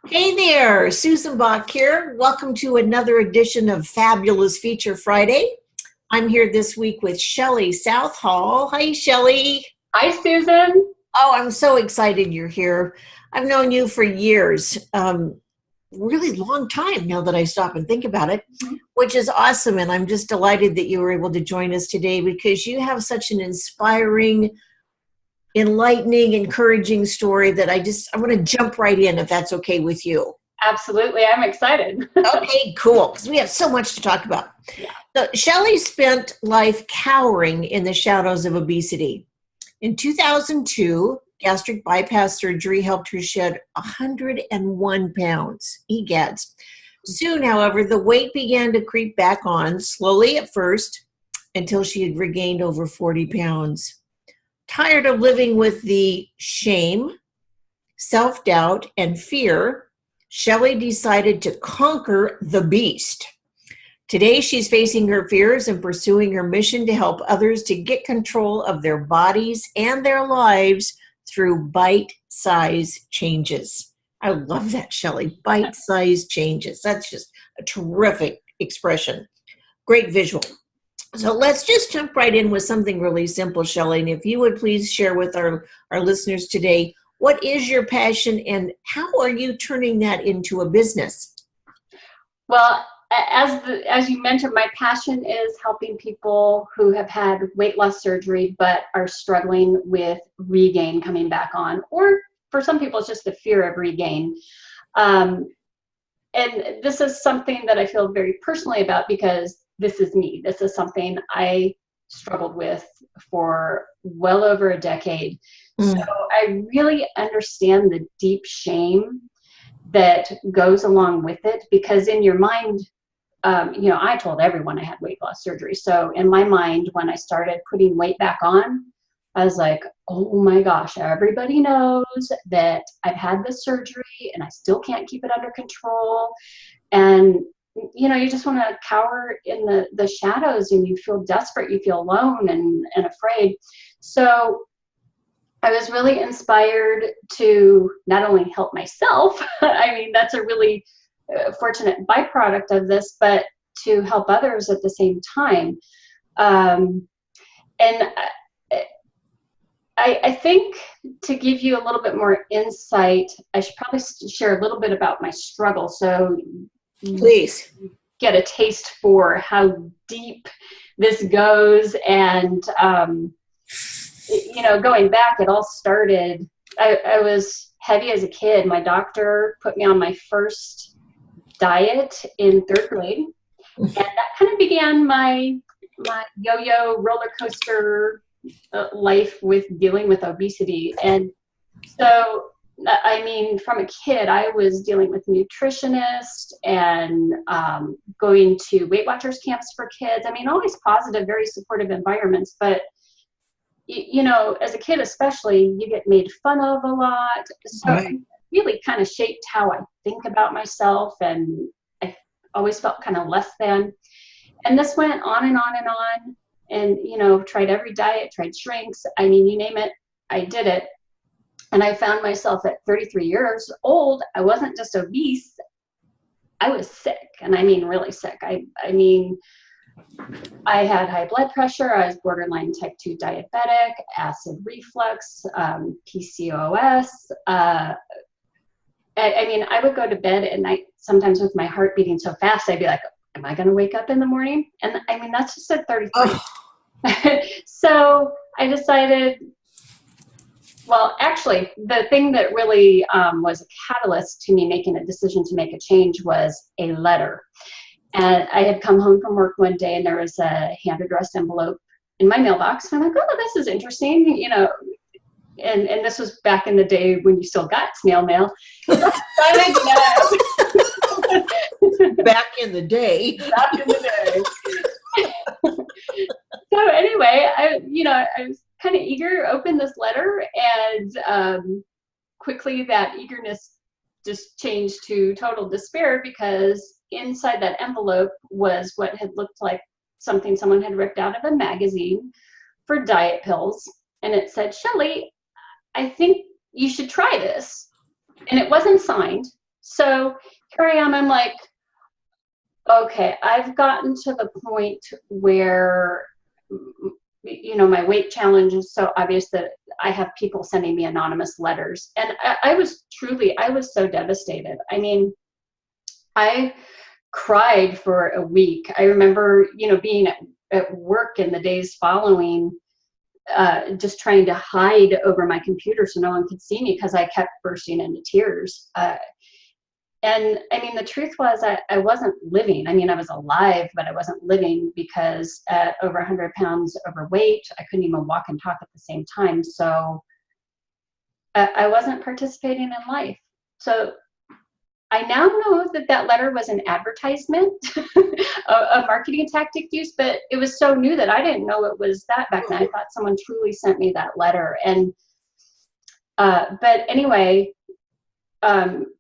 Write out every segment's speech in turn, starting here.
Hey there, Susan Bach here. Welcome to another edition of Fabulous Feature Friday. I'm here this week with Shelly Southall. Hi, Shelly. Hi, Susan. Oh, I'm so excited you're here. I've known you for years, really long time now that I stop and think about it, which is awesome. And I'm just delighted that you were able to join us today because you have such an inspiring, enlightening, encouraging story that I want to jump right in if that's okay with you. Absolutely. I'm excited. Okay, cool, because we have so much to talk about. Yeah. So Shelley spent life cowering in the shadows of obesity. In 2002, gastric bypass surgery helped her shed 101 pounds. Egads. Soon, however, the weight began to creep back on, slowly at first, until she had regained over 40 pounds. Tired of living with the shame, self-doubt, and fear, Shelley decided to conquer the beast. Today, she's facing her fears and pursuing her mission to help others to get control of their bodies and their lives through bite-sized changes. I love that, Shelley. Bite-sized changes. That's just a terrific expression. Great visual. So let's just jump right in with something really simple, Shelley. And if you would please share with our listeners today, what is your passion and how are you turning that into a business? Well, as you mentioned, my passion is helping people who have had weight loss surgery but are struggling with regain coming back on, or for some people, it's just the fear of regain. And this is something that I feel very personally about because this is me. This is something I struggled with for well over a decade. So I really understand the deep shame that goes along with it because in your mind, I told everyone I had weight loss surgery. So in my mind, when I started putting weight back on, I was like, oh my gosh, everybody knows that I've had this surgery and I still can't keep it under control. And you just want to cower in the shadows and you feel desperate, you feel alone and afraid. So I was really inspired to not only help myself, I mean, that's a really fortunate byproduct of this, but to help others at the same time. And I think to give you a little bit more insight, I should probably share a little bit about my struggle. So please get a taste for how deep this goes. And, going back, it all started, I was heavy as a kid. My doctor put me on my first diet in third grade. And that kind of began my yo-yo roller coaster life with dealing with obesity. And so, I mean, from a kid, I was dealing with nutritionists and going to Weight Watchers camps for kids. I mean, always positive, very supportive environments. But, as a kid especially, you get made fun of a lot. So right. it really kind of shaped how I think about myself. And I always felt kind of less than. And this went on and on and on. And, tried every diet, tried shrinks. I mean, you name it, I did it. And I found myself at 33 years old, I wasn't just obese, I was sick. And I mean, really sick. I mean, I had high blood pressure. I was borderline type 2 diabetic, acid reflux, PCOS. I mean, I would go to bed at night sometimes with my heart beating so fast, I'd be like, am I going to wake up in the morning? And I mean, that's just at 33. Oh. So I decided, well, actually, the thing that really was a catalyst to me making a decision to make a change was a letter. And I had come home from work one day and there was a hand-addressed envelope in my mailbox. And I'm like, oh, this is interesting, and this was back in the day when you still got snail mail. Back in the day. Back in the day. So anyway, I was kind of eager, opened this letter, and quickly that eagerness just changed to total despair because inside that envelope was what had looked like something someone had ripped out of a magazine for diet pills. And it said, Shelly, I think you should try this. And it wasn't signed. So here I am, I'm like, okay, I've gotten to the point where, my weight challenge is so obvious that I have people sending me anonymous letters. And I was so devastated. I mean, I cried for a week. I remember, being at work in the days following, just trying to hide over my computer so no one could see me because I kept bursting into tears. And I mean, the truth was I wasn't living. I mean, I was alive, but I wasn't living because at over 100 pounds overweight, I couldn't even walk and talk at the same time. So I wasn't participating in life. So I now know that letter was an advertisement, a marketing tactic used, but it was so new that I didn't know it was that back then. I thought someone truly sent me that letter. And, but anyway,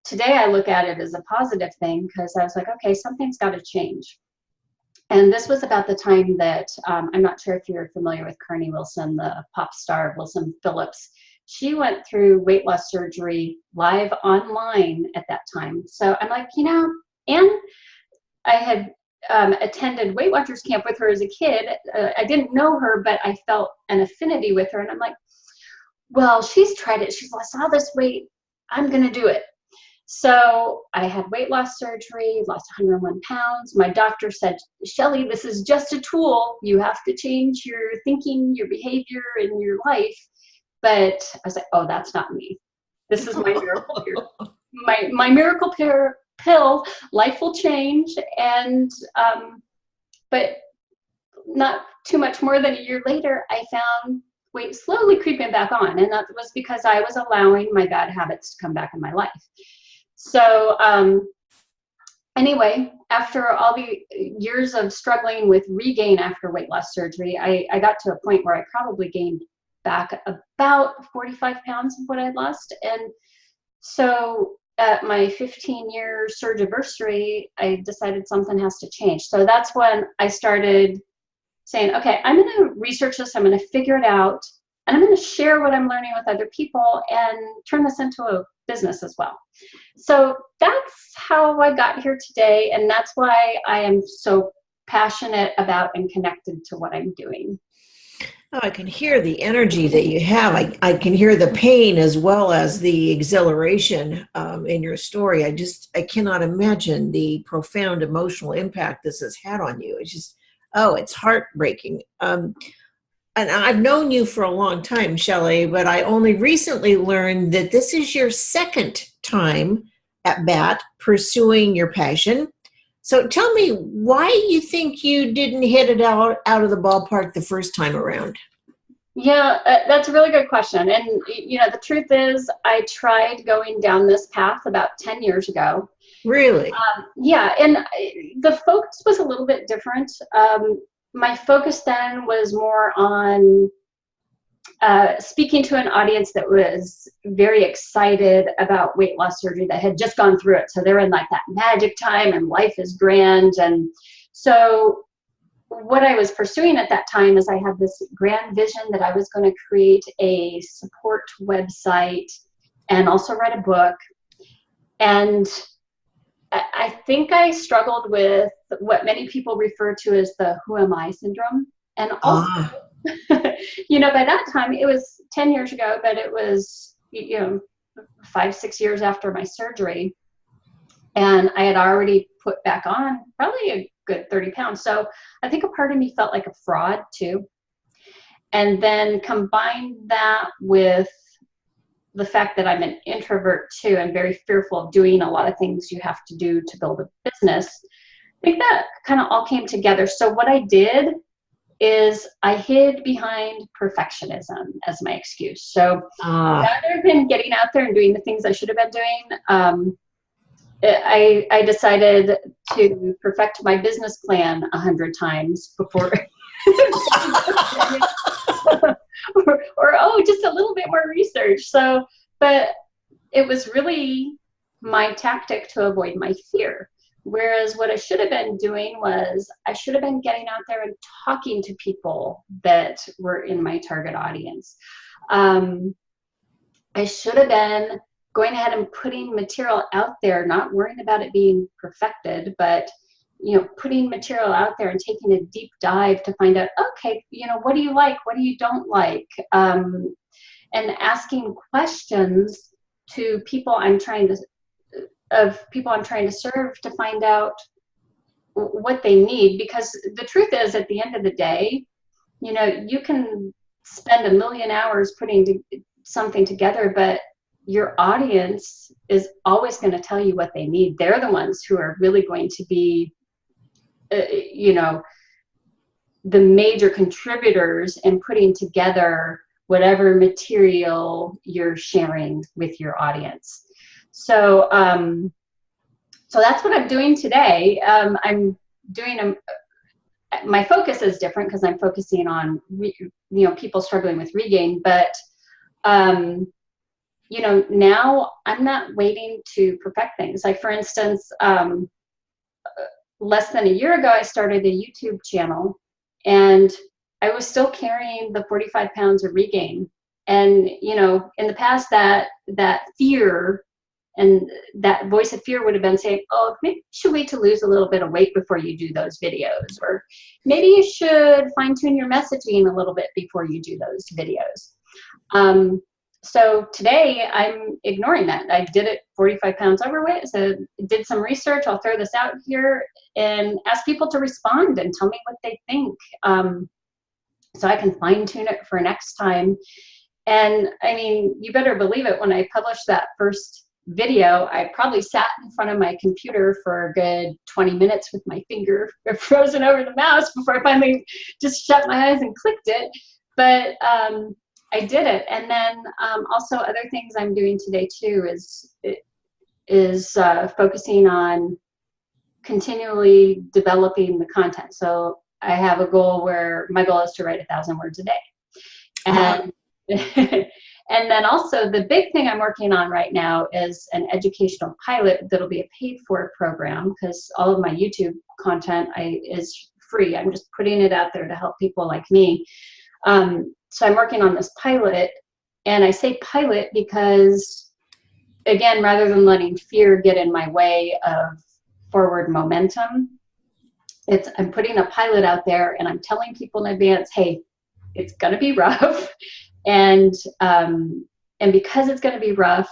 today I look at it as a positive thing because I was like, okay, something's got to change. And this was about the time that, I'm not sure if you're familiar with Carney Wilson, the pop star Wilson Phillips. She went through weight loss surgery live online at that time. So I'm like, and I had attended Weight Watchers camp with her as a kid. I didn't know her, but I felt an affinity with her. And I'm like, well, she's tried it. She's lost all this weight. I'm going to do it. So I had weight loss surgery, lost 101 pounds. My doctor said, Shelly, this is just a tool. You have to change your thinking, your behavior, and your life. But I was like, oh, that's not me. This is my miracle pill. My miracle pill, life will change. And, but not too much more than a year later, I found weight slowly creeping back on. And that was because I was allowing my bad habits to come back in my life. So anyway, after all the years of struggling with regain after weight loss surgery, I got to a point where I probably gained back about 45 pounds of what I'd lost. And so at my 15-year surge anniversary, I decided something has to change. So that's when I started saying, okay, I'm going to research this, I'm going to figure it out, and I'm going to share what I'm learning with other people and turn this into a business as well. So that's how I got here today, and that's why I am so passionate about and connected to what I'm doing. Oh, I can hear the energy that you have. I can hear the pain as well as the exhilaration in your story. I cannot imagine the profound emotional impact this has had on you. It's just, it's heartbreaking. And I've known you for a long time, Shelly, but I only recently learned that this is your second time at bat pursuing your passion. So tell me why you think you didn't hit it out of the ballpark the first time around. Yeah, that's a really good question. And, the truth is I tried going down this path about 10 years ago. Really? Yeah, and the focus was a little bit different. My focus then was more on speaking to an audience that was very excited about weight loss surgery, that had just gone through it. So they're in like that magic time and life is grand. And so what I was pursuing at that time is I had this grand vision that I was going to create a support website and also write a book. And I think I struggled with what many people refer to as the who am I syndrome. And also, by that time, it was 10 years ago, but it was, 5-6 years after my surgery. And I had already put back on probably a good 30 pounds. So I think a part of me felt like a fraud too. And then combine that with the fact that I'm an introvert too, and very fearful of doing a lot of things you have to do to build a business. I think that kind of all came together. So what I did is I hid behind perfectionism as my excuse. So rather than getting out there and doing the things I should have been doing, I decided to perfect my business plan 100 times before or just a little bit more research. So, but it was really my tactic to avoid my fear. Whereas what I should have been doing was I should have been getting out there and talking to people that were in my target audience. I should have been going ahead and putting material out there, not worrying about it being perfected, but putting material out there and taking a deep dive to find out, okay, what do you like? What do you don't like? And asking questions to people I'm trying to serve to find out what they need. Because the truth is, at the end of the day, you can spend a million hours putting something together, but your audience is always going to tell you what they need. They're the ones who are really going to be, the major contributors in putting together whatever material you're sharing with your audience. So, so that's what I'm doing today. I'm doing my focus is different because I'm focusing on people struggling with regain, but now I'm not waiting to perfect things. Like, for instance, less than a year ago, I started a YouTube channel, and I was still carrying the 45 pounds of regain. And, in the past, that fear and that voice of fear would have been saying, oh, maybe you should wait to lose a little bit of weight before you do those videos. Or maybe you should fine tune your messaging a little bit before you do those videos. So today I'm ignoring that. I did it 45 pounds overweight, so did some research. I'll throw this out here and ask people to respond and tell me what they think, so I can fine tune it for next time. And I mean, you better believe it, when I published that first video, I probably sat in front of my computer for a good 20 minutes with my finger frozen over the mouse before I finally just shut my eyes and clicked it. But I did it. And then also other things I'm doing today too is focusing on continually developing the content. So I have a goal where my goal is to write 1,000 words a day. And and then also the big thing I'm working on right now is an educational pilot that'll be a paid for program, because all of my YouTube content is free. I'm just putting it out there to help people like me. So I'm working on this pilot, and I say pilot because, again, rather than letting fear get in my way of forward momentum, I'm putting a pilot out there, and I'm telling people in advance, hey, it's going to be rough. And because it's going to be rough,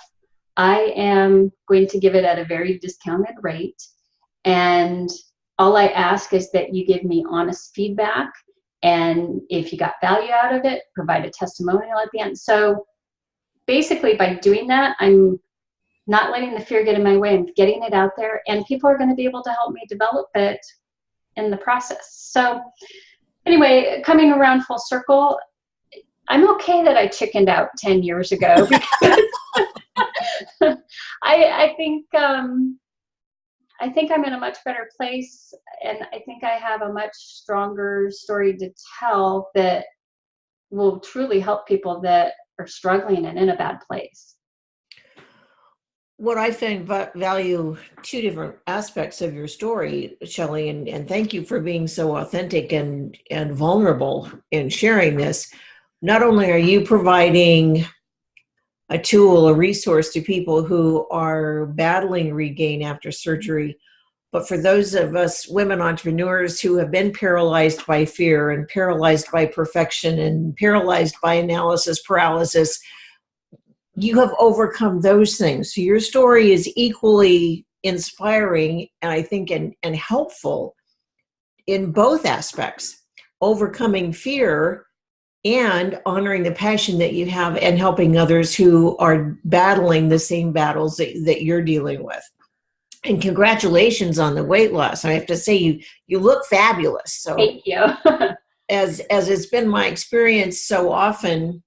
I am going to give it at a very discounted rate. And all I ask is that you give me honest feedback. And if you got value out of it, provide a testimonial at the end. So basically, by doing that, I'm not letting the fear get in my way. I'm getting it out there, and people are going to be able to help me develop it in the process. So anyway, coming around full circle, I'm okay that I chickened out 10 years ago, because I think I'm in a much better place, and I think I have a much stronger story to tell that will truly help people that are struggling and in a bad place. What I find value two different aspects of your story, Shelly, and thank you for being so authentic and vulnerable in sharing this. Not only are you providing a tool, a resource to people who are battling regain after surgery, but for those of us women entrepreneurs who have been paralyzed by fear and paralyzed by perfection and paralyzed by analysis paralysis, you have overcome those things. So your story is equally inspiring, and I think and helpful in both aspects, overcoming fear and honoring the passion that you have and helping others who are battling the same battles that you're dealing with. And congratulations on the weight loss. I have to say, you look fabulous. So thank you. as it's been my experience so often,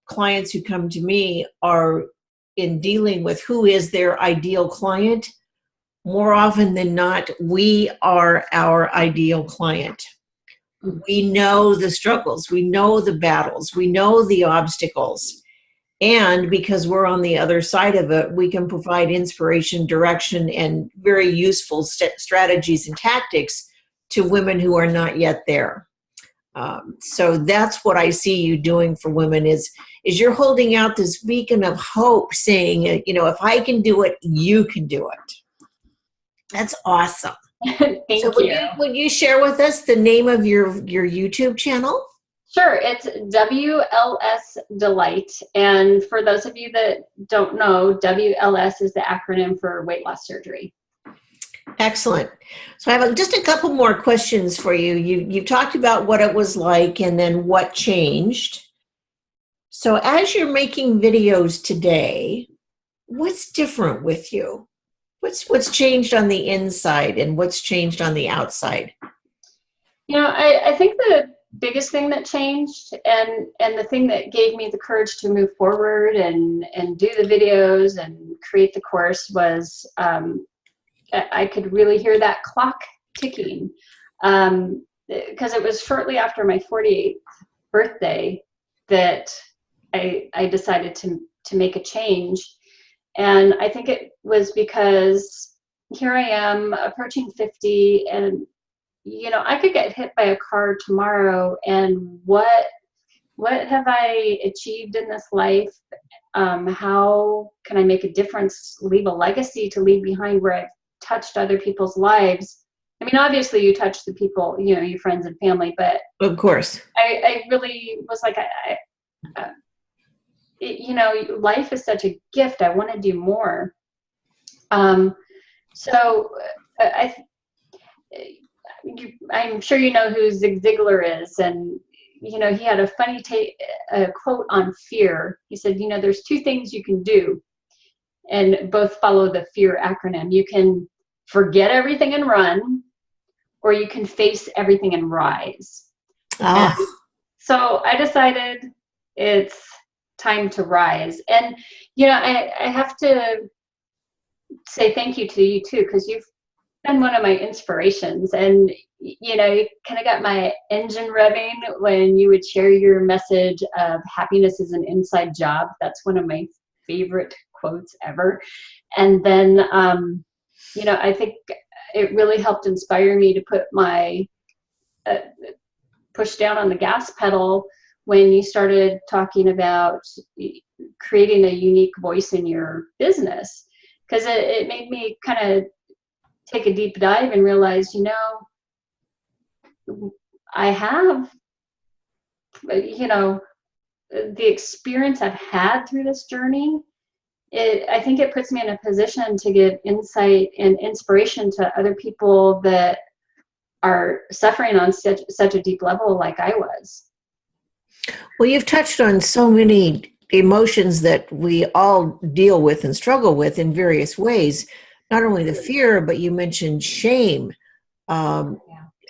clients who come to me are in dealing with who is their ideal client. More often than not, we are our ideal client. We know the struggles, we know the battles, we know the obstacles. And because we're on the other side of it, we can provide inspiration, direction, and very useful strategies and tactics to women who are not yet there. So that's what I see you doing for women is you're holding out this beacon of hope, saying, if I can do it, you can do it. That's awesome. Thank you. Would you share with us the name of your YouTube channel? Sure, it's WLS Delight. And for those of you that don't know, WLS is the acronym for weight loss surgery. Excellent. So I have just a couple more questions for you. You've talked about what it was like and then what changed. So as you're making videos today, what's different with you? What's changed on the inside and what's changed on the outside? I think the biggest thing that changed and the thing that gave me the courage to move forward and do the videos and create the course was I could really hear that clock ticking, because it was shortly after my 48th birthday that I decided to make a change. And I think it was because here I am approaching 50 and, I could get hit by a car tomorrow, and what have I achieved in this life? How can I make a difference, leave a legacy to leave behind where I've touched other people's lives? I mean, obviously you touch the people, your friends and family, but of course, I really was like, life is such a gift. I want to do more. So I'm sure you know who Zig Ziglar is, and he had a funny quote on fear. He said, there's two things you can do, and both follow the FEAR acronym. You can forget everything and run, or you can face everything and rise. And so I decided it's time to rise. And, I have to say thank you to you too, because you've been one of my inspirations. And, you kind of got my engine revving when you would share your message of happiness is an inside job. That's one of my favorite quotes ever. And then, I think it really helped inspire me to put my push down on the gas pedal when you started talking about creating a unique voice in your business, because it made me kind of take a deep dive and realize, I have, the experience I've had through this journey. I think it puts me in a position to give insight and inspiration to other people that are suffering on such a deep level like I was. Well, you've touched on so many emotions that we all deal with and struggle with in various ways. Not only the fear, but you mentioned shame. I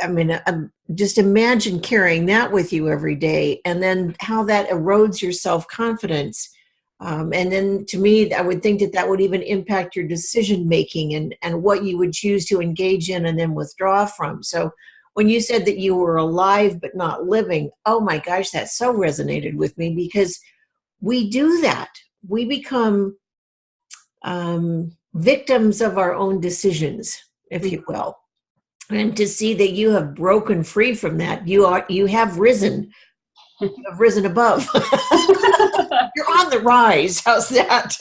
mean, just imagine carrying that with you every day, and then how that erodes your self-confidence. And then to me, I would think that would even impact your decision-making and what you would choose to engage in and then withdraw from. So when you said that you were alive but not living, oh my gosh, that so resonated with me, because we do that. We become victims of our own decisions, if you will. And to see that you have broken free from that, you have risen. You have risen above. You're on the rise. How's that?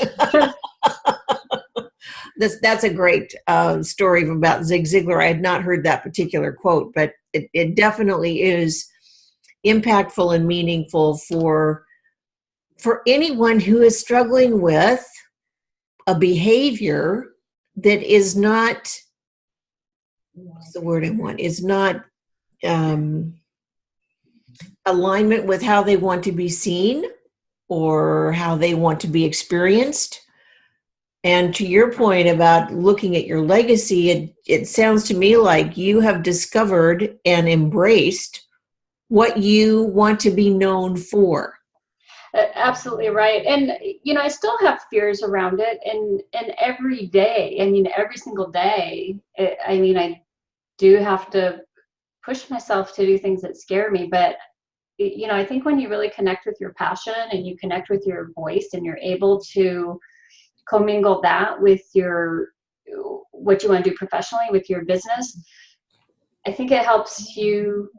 That's a great story about Zig Ziglar. I had not heard that particular quote, but it definitely is impactful and meaningful for anyone who is struggling with a behavior that is not, what's the word I want, is not alignment with how they want to be seen or how they want to be experienced. And to your point about looking at your legacy, it sounds to me like you have discovered and embraced what you want to be known for. Absolutely right. And, I still have fears around it. And every day, every single day, I do have to push myself to do things that scare me. But, I think when you really connect with your passion and you connect with your voice and you're able to commingle that with what you want to do professionally with your business, I think it helps you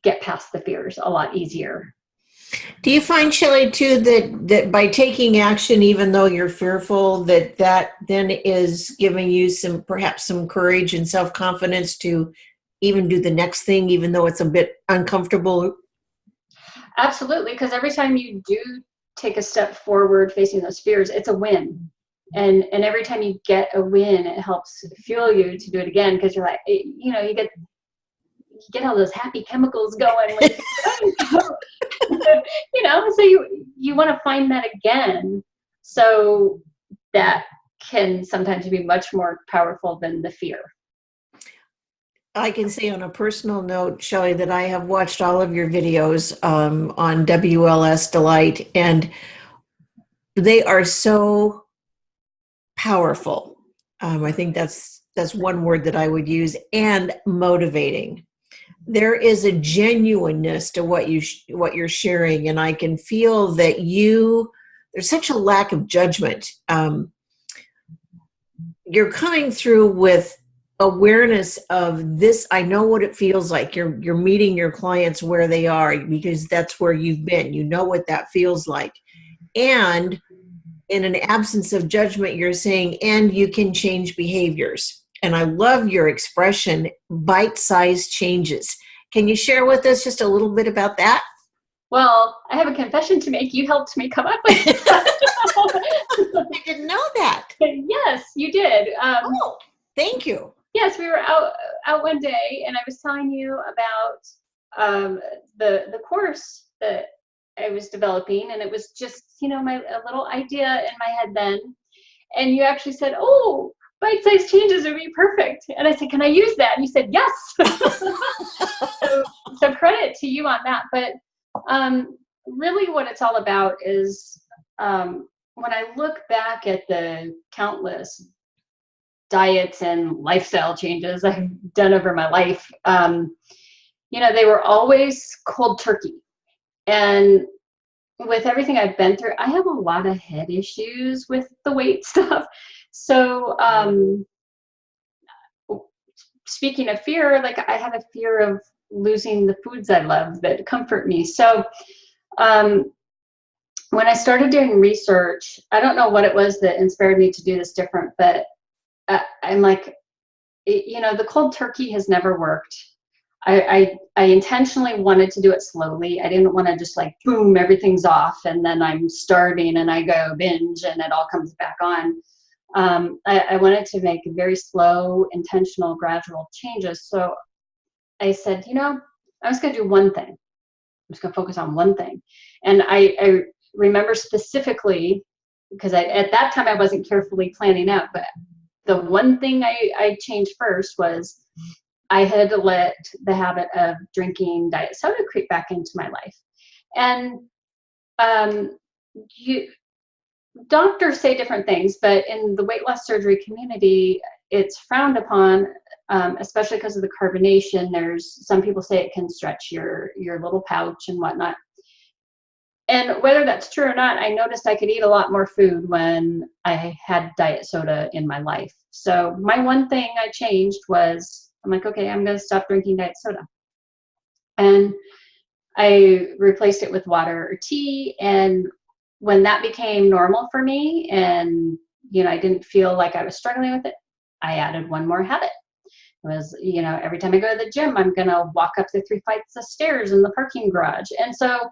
get past the fears a lot easier. Do you find, Shelley, too, that by taking action, even though you're fearful, that then is giving you perhaps some courage and self-confidence to even do the next thing, even though it's a bit uncomfortable? Absolutely, because every time you do take a step forward facing those fears, it's a win. And every time you get a win, it helps fuel you to do it again, because you're like, you know, you get all those happy chemicals going when you know, so you want to find that again. So that can sometimes be much more powerful than the fear. I can say on a personal note, Shelley, that I have watched all of your videos on WLS Delight, and they are so powerful. I think that's one word that I would use, and motivating. There is a genuineness to what you're sharing, and I can feel that there's such a lack of judgment. You're coming through with awareness of this. I know what it feels like. You're meeting your clients where they are, because that's where you've been. You know what that feels like. And in an absence of judgment, you're saying, and you can change behaviors. And I love your expression, bite-sized changes. Can you share with us just a little bit about that? Well, I have a confession to make. You helped me come up with that. I didn't know that. Yes, you did. Oh, thank you. Yes, we were out one day, and I was telling you about the course that I was developing, and it was just, you know, a little idea in my head then. And you actually said, "Oh, bite-sized changes would be perfect." And I said, "Can I use that?" And you said, "Yes." so credit to you on that. But really what it's all about is when I look back at the countless diets and lifestyle changes I've done over my life, you know, they were always cold turkey. And with everything I've been through, I have a lot of head issues with the weight stuff. So speaking of fear, like I have a fear of losing the foods I love that comfort me. So when I started doing research, I don't know what it was that inspired me to do this different, but I'm like, you know, the cold turkey has never worked. I intentionally wanted to do it slowly. I didn't want to just like, boom, everything's off, and then I'm starving and I go binge and it all comes back on. I wanted to make very slow, intentional, gradual changes. So I said, you know, I was going to do one thing. I'm just going to focus on one thing. And I remember specifically, because at that time I wasn't carefully planning out, but the one thing I changed first was I had let the habit of drinking diet soda creep back into my life. And doctors say different things, but in the weight loss surgery community, it's frowned upon, especially because of the carbonation. There's some people say it can stretch your little pouch and whatnot. And whether that's true or not, I noticed I could eat a lot more food when I had diet soda in my life. So my one thing I changed was, I'm like, okay, I'm going to stop drinking diet soda. And I replaced it with water or tea. And when that became normal for me, and, you know, I didn't feel like I was struggling with it, I added one more habit. It was, you know, every time I go to the gym, I'm going to walk up the 3 flights of stairs in the parking garage. And so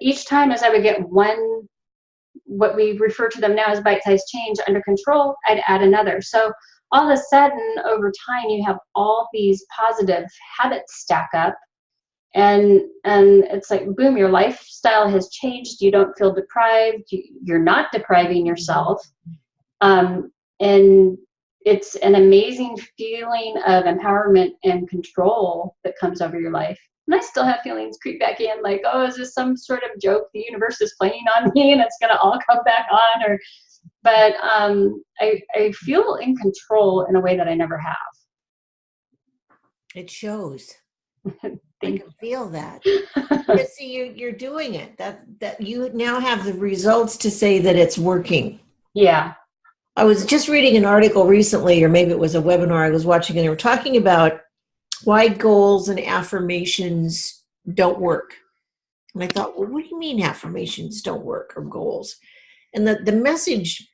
each time as I would get one, what we refer to them now as bite-sized change under control, I'd add another. So all of a sudden, over time, you have all these positive habits stack up, and it's like, boom, your lifestyle has changed. You don't feel deprived. You're not depriving yourself. And it's an amazing feeling of empowerment and control that comes over your life. And I still have feelings creep back in, like, oh, is this some sort of joke the universe is playing on me and it's going to all come back on? But I feel in control in a way that I never have. It shows. I Thank can feel that. Yeah, see, you're doing it. That you now have the results to say that it's working. Yeah. I was just reading an article recently, or maybe it was a webinar I was watching, and they were talking about why goals and affirmations don't work. And I thought, well, what do you mean affirmations don't work or goals? And the message,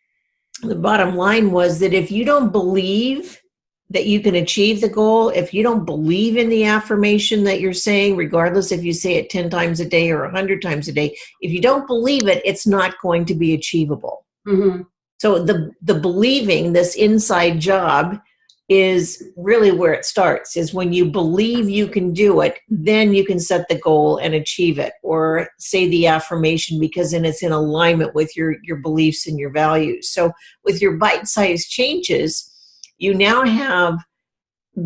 the bottom line was that if you don't believe that you can achieve the goal, if you don't believe in the affirmation that you're saying, regardless if you say it 10 times a day or 100 times a day, if you don't believe it, it's not going to be achievable. Mm-hmm. So the believing, this inside job, is really where it starts, is when you believe you can do it, then you can set the goal and achieve it, or say the affirmation, because then it's in alignment with your beliefs and your values. So with your bite-sized changes, you now have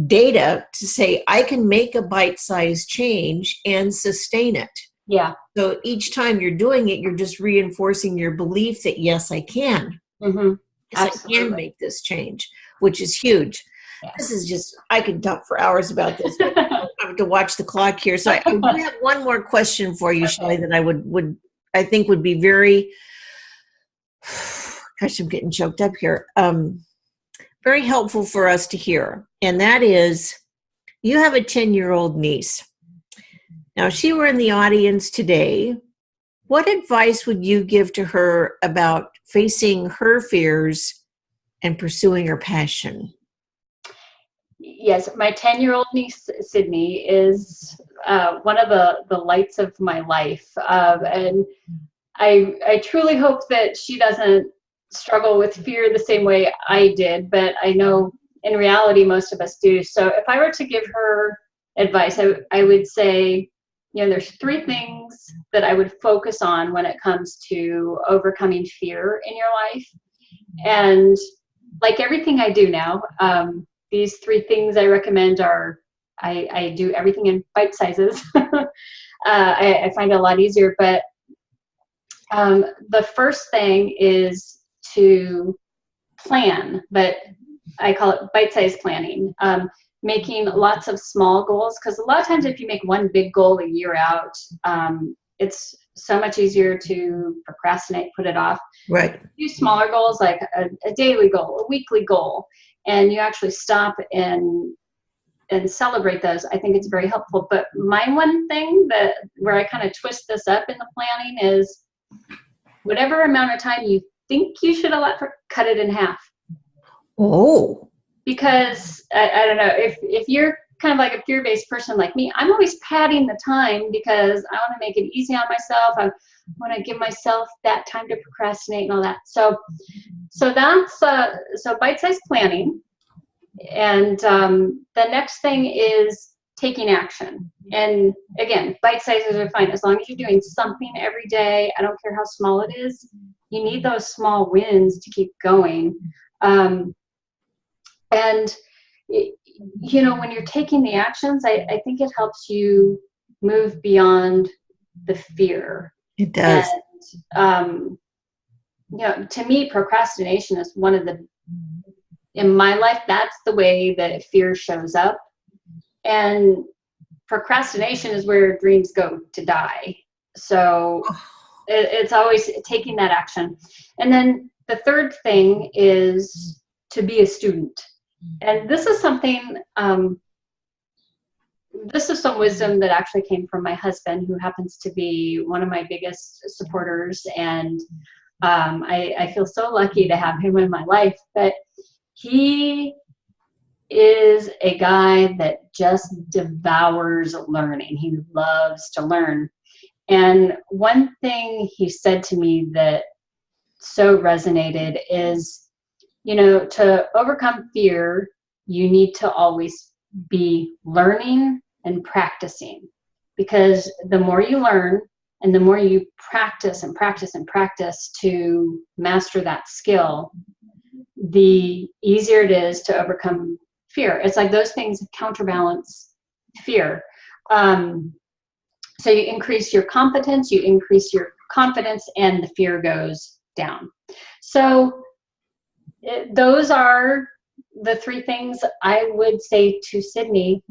data to say, I can make a bite-sized change and sustain it. Yeah. So each time you're doing it, you're just reinforcing your belief that, yes, I can. Mm-hmm. Yes, I can make this change, which is huge. Yeah. This is just, I could talk for hours about this, but I have to watch the clock here. So I do have one more question for you, Shelly, that I I think would be very, gosh, I'm getting choked up here. Very helpful for us to hear. And that is, you have a 10-year-old niece. Now, if she were in the audience today, what advice would you give to her about facing her fears and pursuing her passion? Yes, my 10-year-old niece, Sydney, is one of the lights of my life. And I truly hope that she doesn't struggle with fear the same way I did, but I know in reality most of us do. So if I were to give her advice, I would say, there's 3 things that I would focus on when it comes to overcoming fear in your life. And like everything I do now, these 3 things I recommend are, I do everything in bite sizes. I find it a lot easier, but the first thing is to plan, but I call it bite-sized planning. Making lots of small goals, because a lot of times if you make one big goal a year out, it's so much easier to procrastinate, put it off. Right. Do smaller goals, like a daily goal, a weekly goal, and you actually stop and celebrate those. I think it's very helpful. But my one thing where I kind of twist this up in the planning is, whatever amount of time you think you should allot for, cut it in half. Oh. Because I don't know, if you're kind of like a fear-based person like me, I'm always padding the time because I want to make it easy on myself. I want to give myself that time to procrastinate and all that. So that's so bite-sized planning. And the next thing is taking action. And again, bite sizes are fine as long as you're doing something every day. I don't care how small it is. You need those small wins to keep going. And when you're taking the actions, I think it helps you move beyond the fear. It does. And, to me, procrastination is one of in my life, that's the way that fear shows up. And procrastination is where dreams go to die. So it's always taking that action. And then the third thing is to be a student. And this is something, this is some wisdom that actually came from my husband, who happens to be one of my biggest supporters. And I feel so lucky to have him in my life. But he is a guy that just devours learning. He loves to learn. And one thing he said to me that so resonated is, to overcome fear, you need to always be learning and practicing. Because the more you learn and the more you practice and practice and practice to master that skill, the easier it is to overcome fear. It's like those things counterbalance fear. So you increase your competence, you increase your confidence, and the fear goes down. So those are the 3 things I would say to Sydney.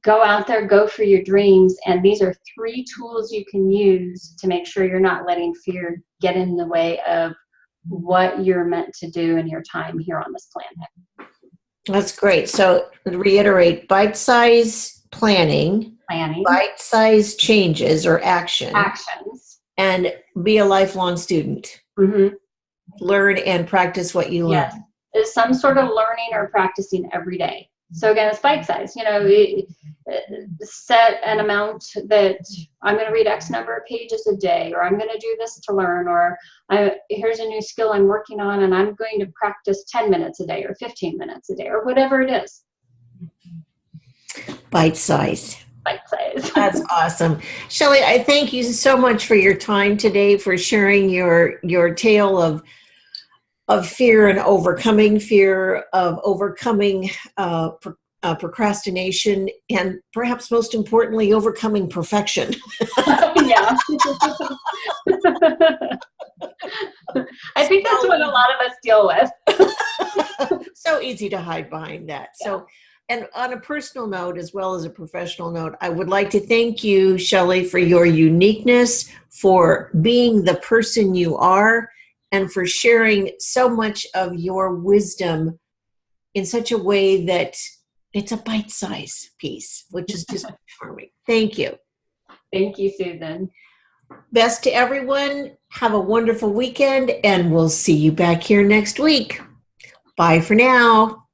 Go out there, go for your dreams. And these are 3 tools you can use to make sure you're not letting fear get in the way of what you're meant to do in your time here on this planet. That's great. So reiterate, bite-size planning, Planning. bite-size changes or action, Actions. and be a lifelong student. Mm-hmm. Learn and practice what you learn. Yes, is some sort of learning or practicing every day. So again, it's bite size. Set an amount that I'm going to read X number of pages a day, or I'm going to do this to learn, or here's a new skill I'm working on, and I'm going to practice 10 minutes a day, or 15 minutes a day, or whatever it is. Bite size. Bite size. That's awesome. Shelly, I thank you so much for your time today, for sharing your tale of fear and overcoming fear, of overcoming procrastination, and perhaps most importantly, overcoming perfection. Yeah. I think that's what a lot of us deal with. So easy to hide behind that. Yeah. So, and on a personal note, as well as a professional note, I would like to thank you, Shelly, for your uniqueness, for being the person you are, and for sharing so much of your wisdom in such a way that it's a bite-sized piece, which is just charming. Thank you. Thank you, Susan. Best to everyone. Have a wonderful weekend, and we'll see you back here next week. Bye for now.